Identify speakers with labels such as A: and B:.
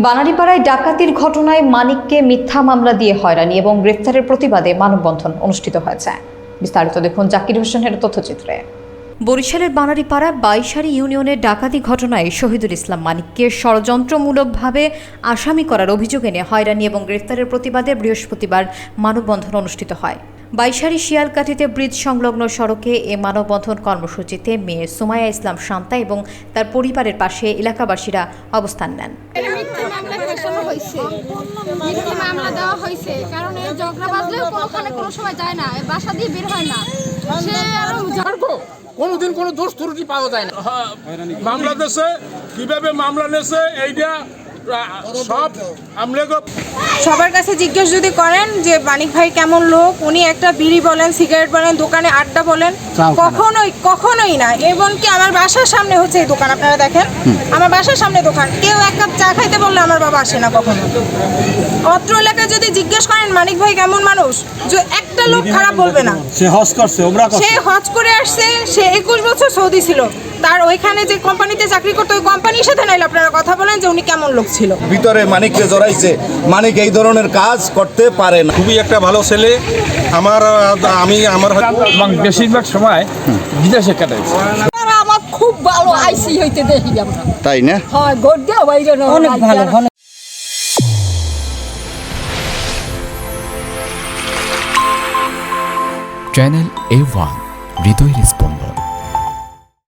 A: বানারীপাড়ায় ডাকাতির ঘটনায় মানিককে মিথ্যা মামলা দিয়ে হয়রানি এবং গ্রেফতারের প্রতিবাদে মানববন্ধন অনুষ্ঠিত হয়েছে। বিস্তারিত দেখুন জাকির হোসেনের তথ্যচিত্রে। বরিশালের বানারীপাড়া বাইশারি ইউনিয়নের ডাকাতি ঘটনায় শহীদুল ইসলাম মানিককে ষড়যন্ত্রমূলকভাবে আসামি করার অভিযোগ এনে হয়রানি এবং গ্রেফতারের প্রতিবাদে বৃহস্পতিবার মানববন্ধন অনুষ্ঠিত হয়। বাইশারি শিয়ালকাঠিতে ব্রিজ সংলগ্ন সড়কে এ মানববন্ধন কর্মসূচিতে মেয়ে সুমাইয়া ইসলাম শান্তা এবং তার পরিবারের পাশে এলাকাবাসীরা অবস্থান নেন।
B: মামলা দেওয়া হয়েছে কারণ এই ঝগড়া বাজলেও কোনো সময় যায় না, বাসা দিয়ে বের হয় না, সে আরো
C: কোনোদিন কোনো দোষ ত্রুটি পাওয়া যায় না। মামলা দেশে কিভাবে মামলা নেছে এইটা সব
D: সবার কাছে জিজ্ঞেস যদি করেন যে মানিক ভাই কেমন লোক, উনি একটা বিড়ি বলেন, সিগারেট বলেন, দোকানে আড্ডা বলেন, কখনোই না। এমনকি আমার বাসার সামনে হচ্ছে এই দোকান, আপনারা দেখেন আমার বাসার সামনে দোকান, কেউ এক কাপ চা খাইতে বললে আমার বাবা আসে না কখনো। অত্র এলাকায় যদি জিজ্ঞেস করেন মানিক ভাই কেমন মানুষ, যে একটা লোক খারাপ বলবে না।
E: সে হজ করছে,
D: সে হজ করে আসছে, সে 21 বছর সৌদি ছিল, তার ওইখানে যে কোম্পানিতে চাকরি করতো ওই কোম্পানির সাথে নাইলে আপনারা কথা বলেন যে উনি কেমন লোক ছিল।
F: ভিতরে মানিককে জড়াইছে, মানিক এই ধরনের কাজ করতে পারে না।
G: খুবই একটা ভালো ছেলে। আমার বেশিরভাগ সময় বিদেশে কাটাইছি।
B: আমার খুব ভালো আইসি হইতে দেখি আমরা,
F: তাই না?
B: হয় গোট দেওয়া অনেক ভালো।
H: চ্যানেল A1 হৃদয়ের স্পন্দন।